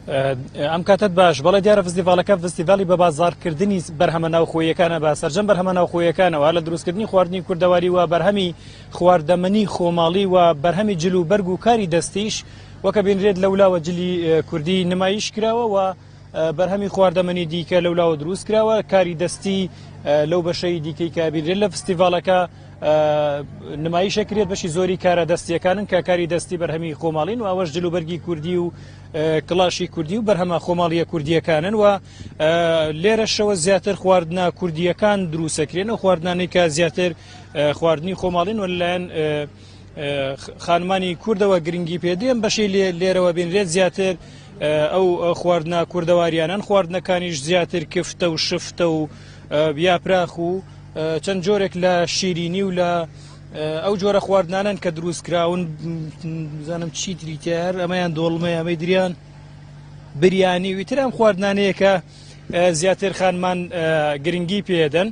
ئەم کاتت باش بەڵێ دیارە فستیڤالەکە فستیڤالی بە بازاڕکردنی بەرهەمە ناوخۆییەکانە بە سەرجەم بەرهەمە ناوخۆییەکانەوە لە دروستکردنی خواردنی کوردەواری و بەرهەمی خواردەمەنی خۆماڵی و بەرهەمی جل و بەرگ و کاری دەستیش وەکە بینرێت لەولاوە جلی کوردی نمایش کراوە و بەرهەمی خواردەمەنی دیکە لەولاوە دروست کراوە کاری دەستی لەو بەشەی دیکەی کە بینرێت لە فستیڤالەکە نمایشە کرێت بەشی زۆری کارە دەستیەکانن کە کاری دەستی بەرهەمی خۆماڵین و ئەوەش جلوبەرگی کوردی و کڵاشی کوردی و بەرهەمە خۆماڵیە کوردیەکانن و لێرەشەوە زیاتر خواردنا کوردیەکان دروستەکرێن و خواردنانەی کە زیاتر خواردنی خۆماڵین و لەلایەن خانمانی کوردەوە گرنگی پێدێن بەشی لێرەوە بینرێت زیاتر ئەو خواردنا کوردەواریانان خواردنەکانیش زیاتر کفتە و شفتە و بیاپراخ و چەند جۆرێک لە شیرینی و لە ئەو جۆرە خواردنانن کە دروست کراون بزانم چی تریتیار ئەمەیان دۆڵمە ئەمەی دریان بریانی ویتر ئەم خواردنانەیە کە زیاتر خانمان گرنگی پێدەن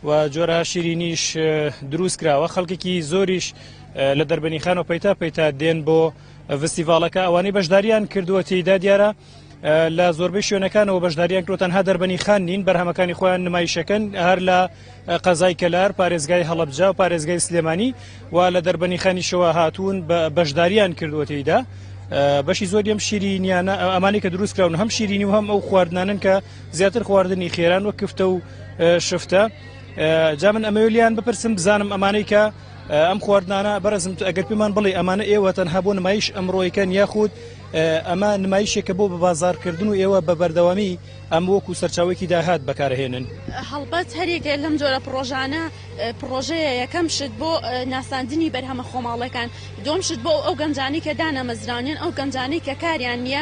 و جۆرە شیرینیش دروست کراوە خەڵکێکی زۆریش لە دەربەنیخان و پەیتا پەیتا دێن بۆ فستیڤالەکە ئەوانەی بەشداریان کردووە تێیدا دیارە لە زۆربەی شوێنەکانەوە بەشداریان کرۆ تەنها دەربەنیخان نین بەرهەمەکانی خۆیان نمایشەکەن هەر لە قەزای کەلار پارێزگای هەڵەبجا و پارێزگای سلێمانی و لە دەربەنیخانیشەوە هاتوون بەشداریان کردووە تێیدا بەشی زۆری ئەم شیرینیانە ئەمانی کە دروست کراون هەم شیرینی و هەم ئەو خواردنانن کە زیاتر خواردنی خێران و کفتە و شفتە جا من ئەمەوێلیان بپرسم بزانم ئەمانەی کە ئەم خواردنانە بەرەزم ئەگەر پێمان بڵێ ئەمانە ئێوە تەنها بۆ نمایش ئەمڕۆیەکەن یاخود ئەمە نمایشێکە بۆ بە بازارکردن و ئێوە بە بەردەوامی ئەم وەکو سەرچاوێکی داهات بەکارهێنن هەڵبەت هەرێکە لەم جۆرە پرۆژانە پرۆژەیە یەکەم شت بۆ ناساندنی بەرهەمە خۆماڵەکان دوم شت بۆ ئەو گەنجانی کە دانەمەزرانێن ئەو گەنجانی کە کاریان نییە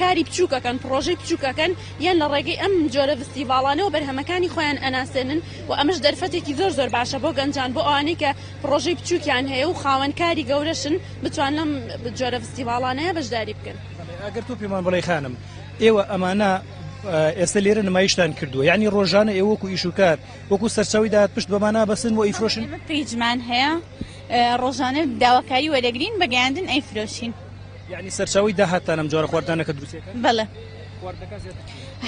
کاری بچووکەکەن پرۆژەی بچووکەکەن یان لە ڕێگەی ئەم جۆرە فستیڤالانەوە بەرهەمەکانی خۆیان ئەناسێنن و ئەمەش دەرفەتێکی زۆر زۆر باشە بۆ گەنجان بۆ ئەوانەی کە پرۆژەی بچووکیان هەیە و خاوەنکاری گەورەشن بتوان لەم جۆرە فستیڤالانەیە بەشداری بکەن. ئەگەر تۆ پێمان بڵێ خانم ئێوە ئەمانە ئێستا لێرە نمایشتان کردووە یعنی ڕۆژانە ئێوە وەکو ئیشوکار وەکو سەرچاوی داهات پشت بەمانە بەسن بۆ ئیفرۆشن پیجمان هەیە ڕۆژانە داواکاری وەرەگرین بەگەیاندن ئەیفرۆشین یعنی سەرچاوی داهاتان ئەم جۆرە خواردنانەکە دروستەکەن بەڵێ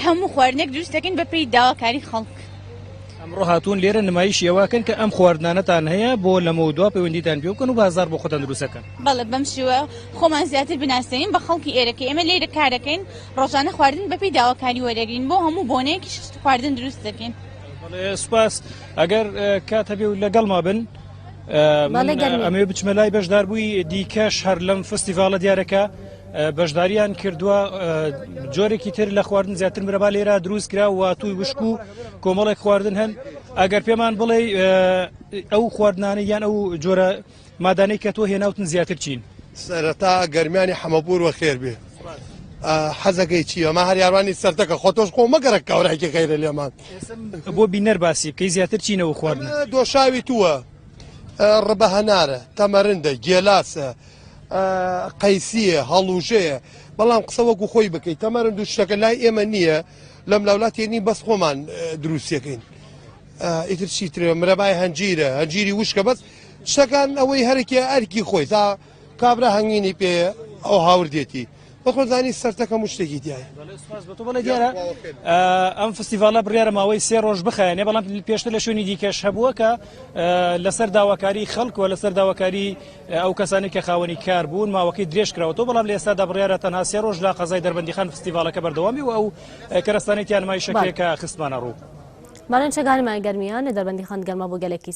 هەموو خواردنێک دروستەکەین بە پێی داواکاری خەڵک ئەمڕۆ هاتوون لێرە نمایش ئێواکەن کە ئەم خواردنانەتان هەیە بۆ لەمە دوا پەیوەندیتان پێ بکەن و بازار بۆ خۆتان دروستەکەن بەڵێ بەم شێوە خۆمان زیاتر بناسێنین بە خەڵکی ئێرەکە ئێمە لێرە کارەکەین ڕۆژانە خواردن بەپێی داواکاری وەرەگرین بۆ هەموو بۆنەیەکی خواردن دروست دەکەین. سوپاس ئەگەر کات هەبێ و لەگەڵما بن ئەمێ بچمە لای بەشداربووی دیکەش هەر لەم فستیڤالە دیارەکە بەشداریان کردووە جۆرێکی تر لە خواردن زیاتر مرەبا لێرە دروست کرا و توی وشک و کۆمەڵێک خواردن هەن ئەگەر پێمان بڵێ ئەو خواردنانە یان ئەو جۆرە مادانەی کە تۆ هێناوتن زیاتر چین سەرەتا گەرمیانی حەمەپور وە خێر بێ حەزەکەی چیە مە هەر یاروانی سەردەکە خۆتۆش خۆ مەگەرە کاوراکی غەیرە لێمان بۆ بینەر باسی بکەی زیاتر چینەوە خواردن دۆشاوی تووە ڕبە هەنارە تەمەرندە گێلاسە قەیسیە هەڵوژەیە بەڵام قسە وەکو خۆی بکەیت تەمەرند و شتەکە لای ئێمە نییە لەم لاولاتێنی بەس خۆمان دروستیەکەین ئیتر چیترێ مرەبای هەنجیرە هەنجیری وشکە بەس شتەکان ئەوەی هەرێکە ئەرکی خۆی تا کابرا هەنگینی پێ ئەو هاوردێتی بەخۆزانی سەرتەکەم شتێکی دیایە بڵێ دیارە ئەم فستیڤالە بڕیارە ماوەی 3 ڕۆژ بخایێنێ بەڵام پێشتر لە شوێنی دیکەش هەبووە کە لەسەر داواکاری خەڵکوە لەسەر داواکاری ئەو کەسانی کە خاوەنی کار بوون ماوەکەی درێژ کراوەوە بەڵام لە ئێستادا بڕیارە تەنها 3 ڕۆژ لە قەزای دەربەندیخان فستیڤالەکە بەردەوامی و ئەو کەرەستانێکیان نمایشەکەیە کە خستمانە ڕوو ماڵێن چەگانمای گەرمیان لە دەربەندیخان گەرما بۆ گەلێکی